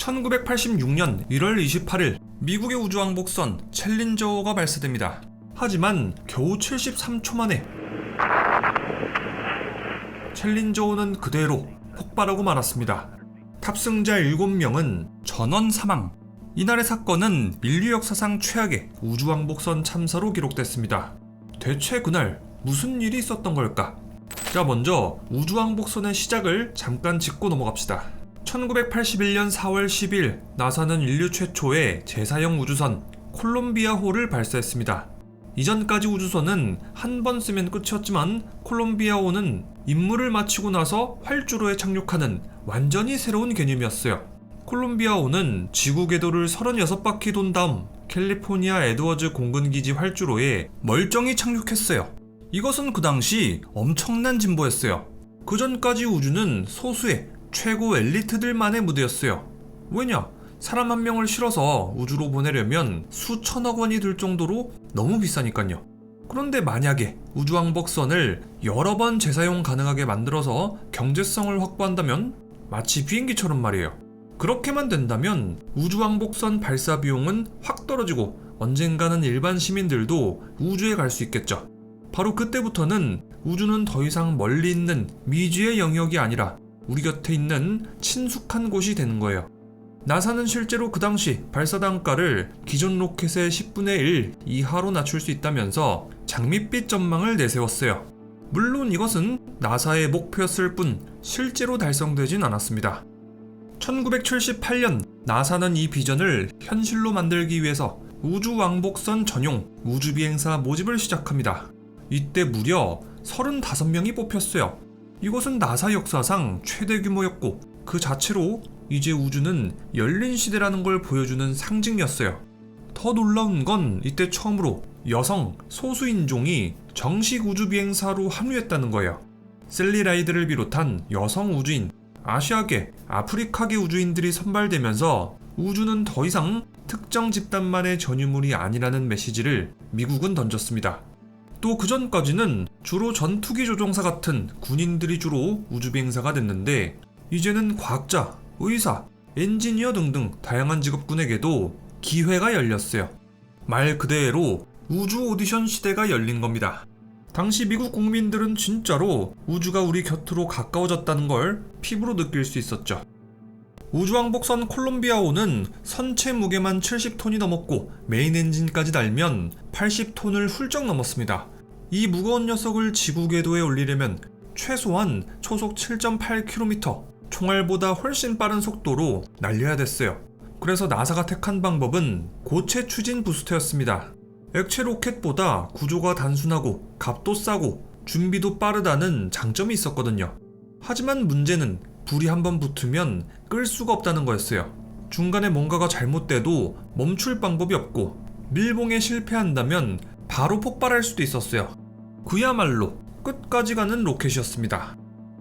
1986년 1월 28일 미국의 우주왕복선 챌린저호가 발사됩니다. 하지만 겨우 73초 만에 챌린저호는 그대로 폭발하고 말았습니다. 탑승자 7명은 전원 사망. 이날의 사건은 인류 역사상 최악의 우주왕복선 참사로 기록됐습니다. 대체 그날 무슨 일이 있었던 걸까? 자, 먼저 우주왕복선의 시작을 잠깐 짚고 넘어갑시다. 1981년 4월 10일 나사는 인류 최초의 제사형 우주선 콜롬비아호를 발사했습니다. 이전까지 우주선은 한 번 쓰면 끝이었지만 콜롬비아호는 임무를 마치고 나서 활주로에 착륙하는 완전히 새로운 개념이었어요. 콜롬비아호는 지구 궤도를 36바퀴 돈 다음 캘리포니아 에드워즈 공군기지 활주로에 멀쩡히 착륙했어요. 이것은 그 당시 엄청난 진보였어요. 그 전까지 우주는 소수의 최고 엘리트들만의 무대였어요. 왜냐? 사람 한 명을 실어서 우주로 보내려면 수천억 원이 들 정도로 너무 비싸니까요. 그런데 만약에 우주왕복선을 여러 번 재사용 가능하게 만들어서 경제성을 확보한다면 마치 비행기처럼 말이에요. 그렇게만 된다면 우주왕복선 발사 비용은 확 떨어지고 언젠가는 일반 시민들도 우주에 갈 수 있겠죠. 바로 그때부터는 우주는 더 이상 멀리 있는 미지의 영역이 아니라 우리 곁에 있는 친숙한 곳이 되는 거예요. 나사는 실제로 그 당시 발사 단가를 기존 로켓의 10분의 1 이하로 낮출 수 있다면서 장밋빛 전망을 내세웠어요. 물론 이것은 나사의 목표였을 뿐 실제로 달성되진 않았습니다. 1978년 나사는 이 비전을 현실로 만들기 위해서 우주왕복선 전용 우주비행사 모집을 시작합니다. 이때 무려 35명이 뽑혔어요. 이것은 나사 역사상 최대 규모였고 그 자체로 이제 우주는 열린 시대라는 걸 보여주는 상징이었어요. 더 놀라운 건 이때 처음으로 여성 소수인종이 정식 우주비행사로 합류했다는 거예요. 셀리 라이드를 비롯한 여성 우주인, 아시아계, 아프리카계 우주인들이 선발되면서 우주는 더 이상 특정 집단만의 전유물이 아니라는 메시지를 미국은 던졌습니다. 또 그전까지는 주로 전투기 조종사 같은 군인들이 주로 우주비행사가 됐는데 이제는 과학자, 의사, 엔지니어 등등 다양한 직업군에게도 기회가 열렸어요. 말 그대로 우주 오디션 시대가 열린 겁니다. 당시 미국 국민들은 진짜로 우주가 우리 곁으로 가까워졌다는 걸 피부로 느낄 수 있었죠. 우주왕복선 콜롬비아호는 선체 무게만 70톤이 넘었고 메인 엔진까지 달면 80톤을 훌쩍 넘었습니다. 이 무거운 녀석을 지구 궤도에 올리려면 최소한 초속 7.8km, 총알보다 훨씬 빠른 속도로 날려야 됐어요. 그래서 나사가 택한 방법은 고체 추진 부스터였습니다. 액체 로켓보다 구조가 단순하고 값도 싸고 준비도 빠르다는 장점이 있었거든요. 하지만 문제는 불이 한번 붙으면 끌 수가 없다는 거였어요. 중간에 뭔가가 잘못돼도 멈출 방법이 없고 밀봉에 실패한다면 바로 폭발할 수도 있었어요. 그야말로 끝까지 가는 로켓이었습니다.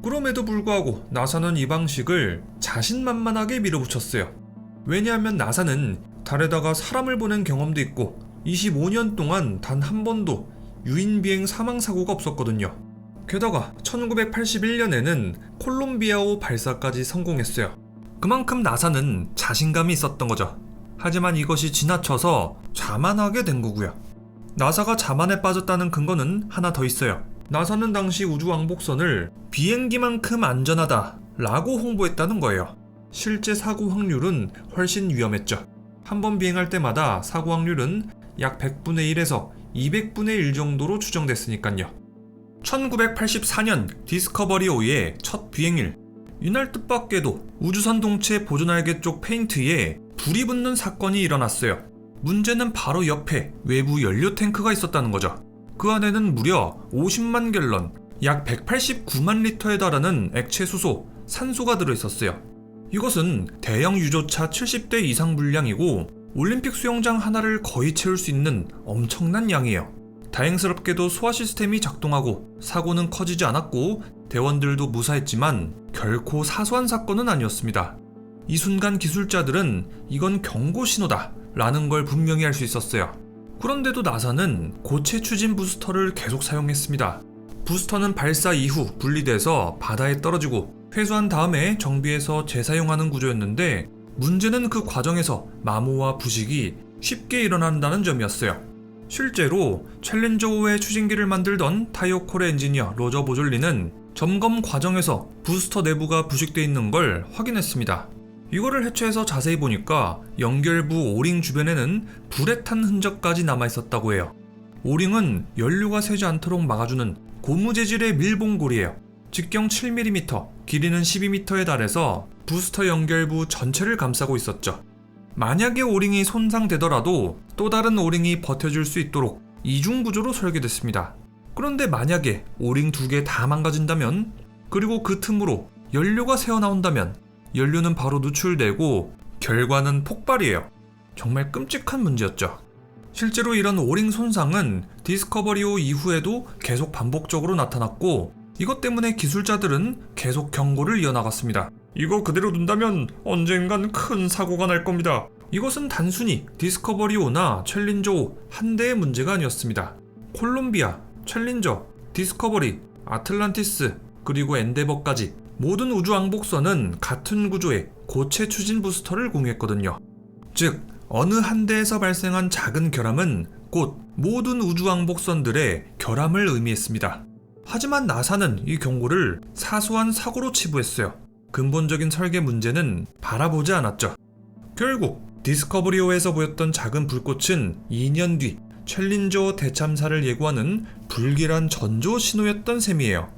그럼에도 불구하고 나사는 이 방식을 자신만만하게 밀어붙였어요. 왜냐하면 나사는 달에다가 사람을 보낸 경험도 있고 25년 동안 단 한 번도 유인비행 사망사고가 없었거든요. 게다가 1981년에는 콜롬비아호 발사까지 성공했어요. 그만큼 나사는 자신감이 있었던 거죠. 하지만 이것이 지나쳐서 자만하게 된 거고요. 나사가 자만에 빠졌다는 근거는 하나 더 있어요. 나사는 당시 우주왕복선을 비행기만큼 안전하다 라고 홍보했다는 거예요. 실제 사고 확률은 훨씬 위험했죠. 한 번 비행할 때마다 사고 확률은 약 100분의 1에서 200분의 1 정도로 추정됐으니까요. 1984년 디스커버리5의 첫 비행일. 이날 뜻밖에도 우주선 동체 보조날개 쪽 페인트에 불이 붙는 사건이 일어났어요. 문제는 바로 옆에 외부 연료 탱크가 있었다는 거죠. 그 안에는 무려 50만 갤런, 약 189만 리터에 달하는 액체 수소, 산소가 들어있었어요. 이것은 대형 유조차 70대 이상 분량이고 올림픽 수영장 하나를 거의 채울 수 있는 엄청난 양이에요. 다행스럽게도 소화 시스템이 작동하고 사고는 커지지 않았고 대원들도 무사했지만 결코 사소한 사건은 아니었습니다. 이 순간 기술자들은 이건 경고 신호다 라는 걸 분명히 알 수 있었어요. 그런데도 나사는 고체 추진 부스터를 계속 사용했습니다. 부스터는 발사 이후 분리돼서 바다에 떨어지고 회수한 다음에 정비해서 재사용하는 구조였는데 문제는 그 과정에서 마모와 부식이 쉽게 일어난다는 점이었어요. 실제로 챌린저 5의 추진기를 만들던 타이오콜의 엔지니어 로저 보졸리는 점검 과정에서 부스터 내부가 부식돼 있는 걸 확인했습니다. 이거를 해체해서 자세히 보니까 연결부 오링 주변에는 불에 탄 흔적까지 남아있었다고 해요. 오링은 연료가 새지 않도록 막아주는 고무 재질의 밀봉고리예요. 직경 7mm, 길이는 12m에 달해서 부스터 연결부 전체를 감싸고 있었죠. 만약에 오링이 손상되더라도 또 다른 오링이 버텨줄 수 있도록 이중 구조로 설계됐습니다. 그런데 만약에 오링 2개 다 망가진다면, 그리고 그 틈으로 연료가 새어나온다면 연료는 바로 누출되고 결과는 폭발이에요. 정말 끔찍한 문제였죠. 실제로 이런 오링 손상은 디스커버리5 이후에도 계속 반복적으로 나타났고, 이것 때문에 기술자들은 계속 경고를 이어나갔습니다. 이거 그대로 둔다면 언젠간 큰 사고가 날 겁니다. 이것은 단순히 디스커버리5나 챌린저 5 한 대의 문제가 아니었습니다. 콜롬비아, 챌린저, 디스커버리, 아틀란티스, 그리고 엔데버까지 모든 우주왕복선은 같은 구조의 고체 추진 부스터를 공유했거든요. 즉, 어느 한 대에서 발생한 작은 결함은 곧 모든 우주왕복선들의 결함을 의미했습니다. 하지만 나사는 이 경고를 사소한 사고로 치부했어요. 근본적인 설계 문제는 바라보지 않았죠. 결국 디스커버리5에서 보였던 작은 불꽃은 2년 뒤 챌린저 대참사를 예고하는 불길한 전조 신호였던 셈이에요.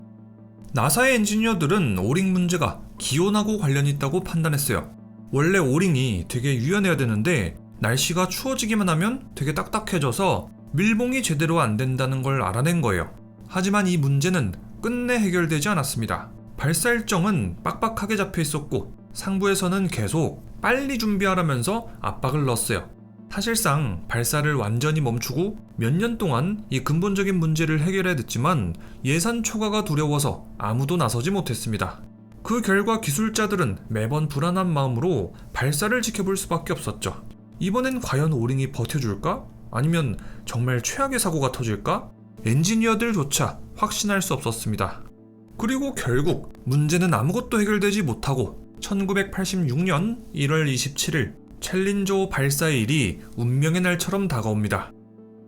나사의 엔지니어들은 오링 문제가 기온하고 관련이 있다고 판단했어요. 원래 오링이 되게 유연해야 되는데 날씨가 추워지기만 하면 되게 딱딱해져서 밀봉이 제대로 안 된다는 걸 알아낸 거예요. 하지만 이 문제는 끝내 해결되지 않았습니다. 발사 일정은 빡빡하게 잡혀 있었고 상부에서는 계속 빨리 준비하라면서 압박을 넣었어요. 사실상 발사를 완전히 멈추고 몇 년 동안 이 근본적인 문제를 해결해야 됐지만 예산 초과가 두려워서 아무도 나서지 못했습니다. 그 결과 기술자들은 매번 불안한 마음으로 발사를 지켜볼 수밖에 없었죠. 이번엔 과연 오링이 버텨줄까? 아니면 정말 최악의 사고가 터질까? 엔지니어들조차 확신할 수 없었습니다. 그리고 결국 문제는 아무것도 해결되지 못하고 1986년 1월 27일 챌린저 5 발사일이 운명의 날처럼 다가옵니다.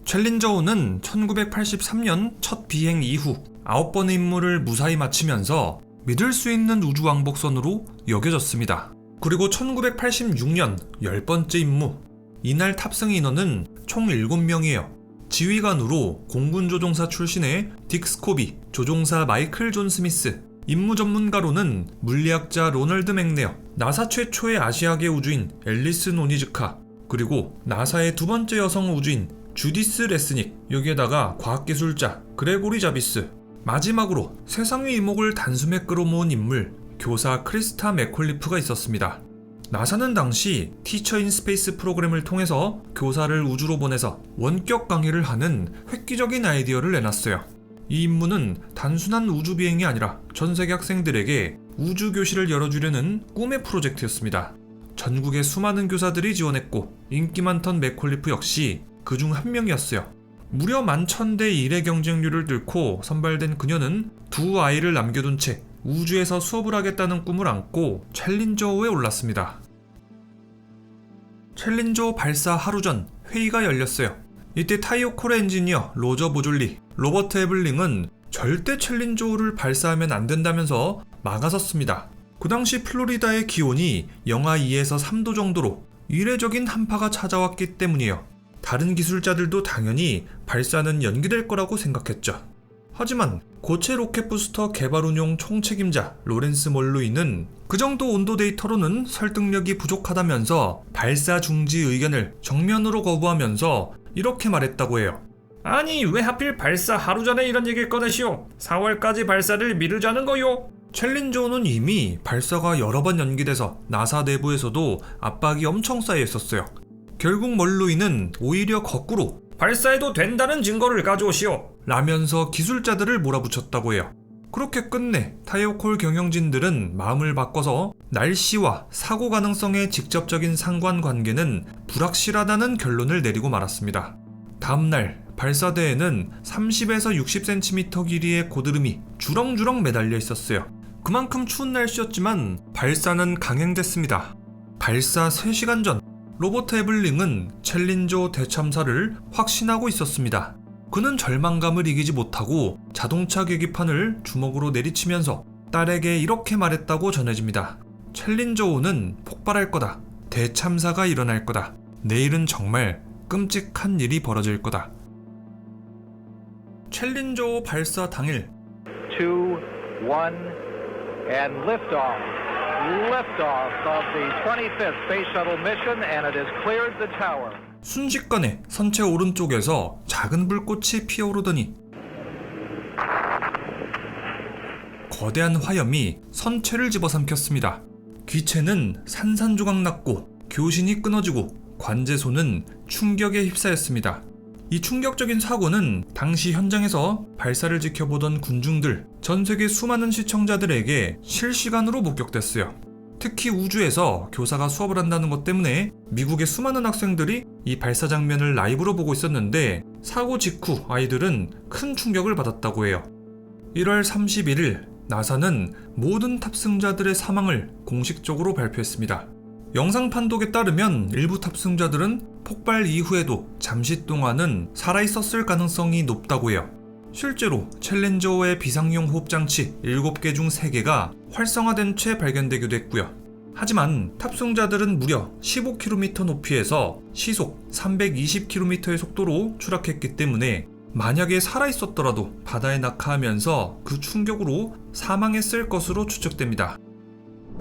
챌린저 5는 1983년 첫 비행 이후 9번의 임무를 무사히 마치면서 믿을 수 있는 우주왕복선으로 여겨졌습니다. 그리고 1986년 10번째 임무, 이날 탑승 인원은 총 7명이에요. 지휘관으로 공군조종사 출신의 딕 스코비, 조종사 마이클 존 스미스, 임무 전문가로는 물리학자 로널드 맥네어, 나사 최초의 아시아계 우주인 앨리스 노니즈카, 그리고 나사의 두 번째 여성 우주인 주디스 레스닉, 여기에다가 과학기술자 그레고리 자비스, 마지막으로 세상의 이목을 단숨에 끌어모은 인물 교사 크리스타 맥콜리프가 있었습니다. 나사는 당시 티처 인 스페이스 프로그램을 통해서 교사를 우주로 보내서 원격 강의를 하는 획기적인 아이디어를 내놨어요. 이 임무는 단순한 우주 비행이 아니라 전 세계 학생들에게 우주 교실을 열어주려는 꿈의 프로젝트였습니다. 전국의 수많은 교사들이 지원했고 인기 많던 맥콜리프 역시 그중 한 명이었어요. 무려 11,000대 1의 경쟁률을 뚫고 선발된 그녀는 두 아이를 남겨둔 채 우주에서 수업을 하겠다는 꿈을 안고 챌린저 5에 올랐습니다. 챌린저 5 발사 하루 전 회의가 열렸어요. 이때 타이오콜 엔지니어 로저 보졸리, 로버트 에블링은 절대 챌린저 5를 발사하면 안 된다면서 막아섰습니다. 그 당시 플로리다의 기온이 영하 2에서 3도 정도로 이례적인 한파가 찾아왔기 때문이에요. 다른 기술자들도 당연히 발사는 연기될 거라고 생각했죠. 하지만 고체 로켓 부스터 개발 운용 총책임자 로렌스 멀로이는 그 정도 온도 데이터로는 설득력이 부족하다면서 발사 중지 의견을 정면으로 거부하면서 이렇게 말했다고 해요. 아니, 왜 하필 발사 하루 전에 이런 얘기를 꺼내시오? 4월까지 발사를 미루자는 거요? 챌린저 5는 이미 발사가 여러 번 연기돼서 나사 내부에서도 압박이 엄청 쌓여 있었어요. 결국 멀로이는 오히려 거꾸로 발사해도 된다는 증거를 가져오시오 라면서 기술자들을 몰아붙였다고 해요. 그렇게 끝내 타이오콜 경영진들은 마음을 바꿔서 날씨와 사고 가능성의 직접적인 상관관계는 불확실하다는 결론을 내리고 말았습니다. 다음날 발사대에는 30에서 60cm 길이의 고드름이 주렁주렁 매달려 있었어요. 그만큼 추운 날씨였지만 발사는 강행됐습니다. 발사 3시간 전 로버트 에블링은 챌린저 대참사를 확신하고 있었습니다. 그는 절망감을 이기지 못하고 자동차 계기판을 주먹으로 내리치면서 딸에게 이렇게 말했다고 전해집니다. 챌린저 5는 폭발할 거다. 대참사가 일어날 거다. 내일은 정말 끔찍한 일이 벌어질 거다. 챌린저 5 발사 당일 2, 1, and liftoff. Liftoff of the 25th Space Shuttle mission, and it has cleared the tower. 순식간에 선체 오른쪽에서 작은 불꽃이 피어오르더니 거대한 화염이 선체를 집어삼켰습니다. 기체는 산산조각 났고 교신이 끊어지고 관제소는 충격에 휩싸였습니다. 이 충격적인 사고는 당시 현장에서 발사를 지켜보던 군중들, 전 세계 수많은 시청자들에게 실시간으로 목격됐어요. 특히 우주에서 교사가 수업을 한다는 것 때문에 미국의 수많은 학생들이 이 발사 장면을 라이브로 보고 있었는데 사고 직후 아이들은 큰 충격을 받았다고 해요. 1월 31일 나사는 모든 탑승자들의 사망을 공식적으로 발표했습니다. 영상 판독에 따르면 일부 탑승자들은 폭발 이후에도 잠시 동안은 살아있었을 가능성이 높다고 해요. 실제로 챌린저의 비상용 호흡장치 7개 중 3개가 활성화된 채 발견되기도 했고요. 하지만 탑승자들은 무려 15km 높이에서 시속 320km의 속도로 추락했기 때문에 만약에 살아있었더라도 바다에 낙하하면서 그 충격으로 사망했을 것으로 추측됩니다.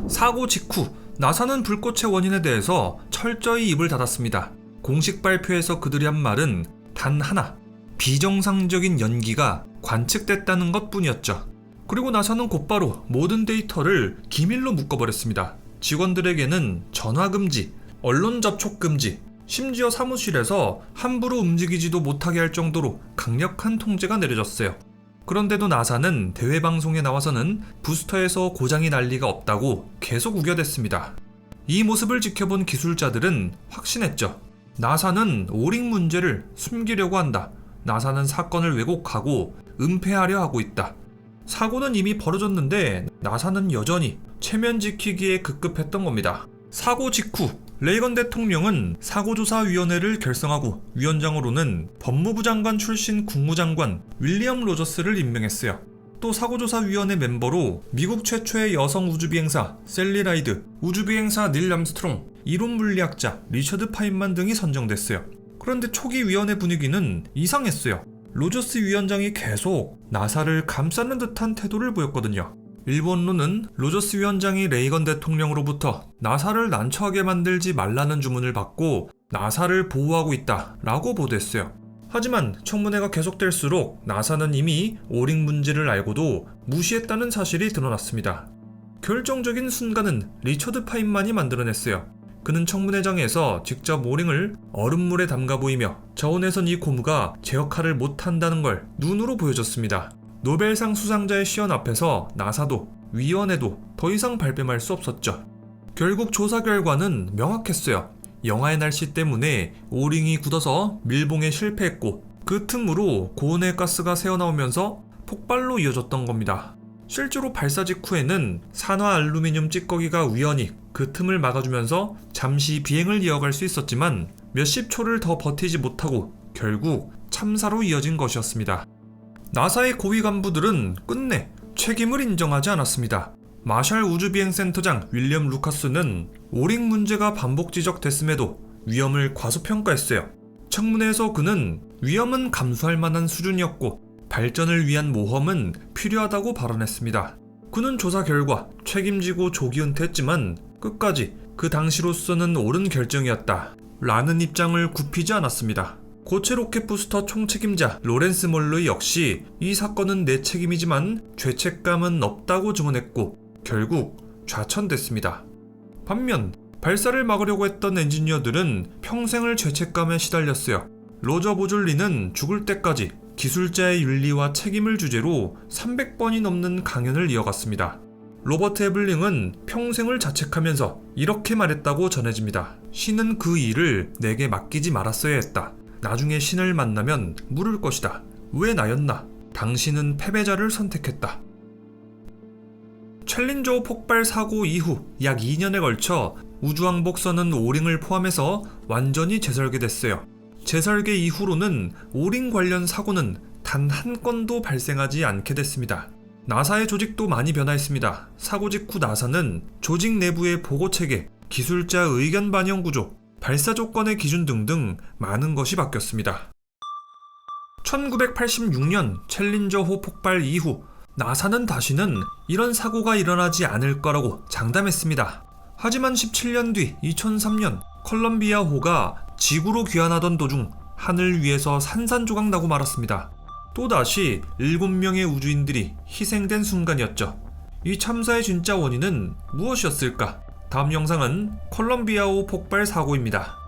사고 직후 나사는 불꽃의 원인에 대해서 철저히 입을 닫았습니다. 공식 발표에서 그들이 한 말은 단 하나, 비정상적인 연기가 관측됐다는 것 뿐이었죠. 그리고 나사는 곧바로 모든 데이터를 기밀로 묶어버렸습니다. 직원들에게는 전화 금지, 언론 접촉 금지, 심지어 사무실에서 함부로 움직이지도 못하게 할 정도로 강력한 통제가 내려졌어요. 그런데도 나사는 대회 방송에 나와서는 부스터에서 고장이 날 리가 없다고 계속 우겨댔습니다. 이 모습을 지켜본 기술자들은 확신했죠. 나사는 오링 문제를 숨기려고 한다. 나사는 사건을 왜곡하고 은폐하려 하고 있다. 사고는 이미 벌어졌는데 나사는 여전히 체면 지키기에 급급했던 겁니다. 사고 직후 레이건 대통령은 사고조사위원회를 결성하고 위원장으로는 법무부 장관 출신 국무장관 윌리엄 로저스를 임명했어요. 또 사고조사위원회 멤버로 미국 최초의 여성 우주비행사 셀리 라이드, 우주비행사 닐 암스트롱, 이론물리학자 리처드 파인만 등이 선정됐어요. 그런데 초기 위원회 분위기는 이상했어요. 로저스 위원장이 계속 나사를 감싸는 듯한 태도를 보였거든요. 일본론은 로저스 위원장이 레이건 대통령으로부터 나사를 난처하게 만들지 말라는 주문을 받고 나사를 보호하고 있다 라고 보도했어요. 하지만 청문회가 계속될수록 나사는 이미 오링 문제를 알고도 무시했다는 사실이 드러났습니다. 결정적인 순간은 리처드 파인만이 만들어냈어요. 그는 청문회장에서 직접 오링을 얼음물에 담가 보이며 저온에선 이 고무가 제 역할을 못한다는 걸 눈으로 보여줬습니다. 노벨상 수상자의 시연 앞에서 나사도 위원회도 더 이상 발뺌할 수 없었죠. 결국 조사 결과는 명확했어요. 영하의 날씨 때문에 오링이 굳어서 밀봉에 실패했고 그 틈으로 고온의 가스가 새어나오면서 폭발로 이어졌던 겁니다. 실제로 발사 직후에는 산화 알루미늄 찌꺼기가 우연히 그 틈을 막아주면서 잠시 비행을 이어갈 수 있었지만 몇십 초를 더 버티지 못하고 결국 참사로 이어진 것이었습니다. 나사의 고위 간부들은 끝내 책임을 인정하지 않았습니다. 마샬 우주비행센터장 윌리엄 루카스는 오링 문제가 반복 지적됐음에도 위험을 과소평가했어요. 청문회에서 그는 위험은 감수할 만한 수준이었고 발전을 위한 모험은 필요하다고 발언했습니다. 그는 조사 결과 책임지고 조기 은퇴했지만 끝까지 그 당시로서는 옳은 결정이었다 라는 입장을 굽히지 않았습니다. 고체 로켓 부스터 총책임자 로렌스 멀로이 역시 이 사건은 내 책임이지만 죄책감은 없다고 증언했고 결국 좌천됐습니다. 반면 발사를 막으려고 했던 엔지니어들은 평생을 죄책감에 시달렸어요. 로저 보졸리는 죽을 때까지 기술자의 윤리와 책임을 주제로 300번이 넘는 강연을 이어갔습니다. 로버트 에블링은 평생을 자책하면서 이렇게 말했다고 전해집니다. 신은 그 일을 내게 맡기지 말았어야 했다. 나중에 신을 만나면 물을 것이다. 왜 나였나? 당신은 패배자를 선택했다. 챌린저 폭발 사고 이후 약 2년에 걸쳐 우주왕복선은 오링을 포함해서 완전히 재설계됐어요. 재설계 이후로는 오링 관련 사고는 단 한 건도 발생하지 않게 됐습니다. 나사의 조직도 많이 변화했습니다. 사고 직후 나사는 조직 내부의 보고체계, 기술자 의견 반영 구조, 발사 조건의 기준 등등 많은 것이 바뀌었습니다. 1986년 챌린저호 폭발 이후 나사는 다시는 이런 사고가 일어나지 않을 거라고 장담했습니다. 하지만 17년 뒤 2003년 컬럼비아호가 지구로 귀환하던 도중 하늘 위에서 산산조각 나고 말았습니다. 또다시 7명의 우주인들이 희생된 순간이었죠. 이 참사의 진짜 원인은 무엇이었을까? 다음 영상은 컬럼비아호 폭발 사고입니다.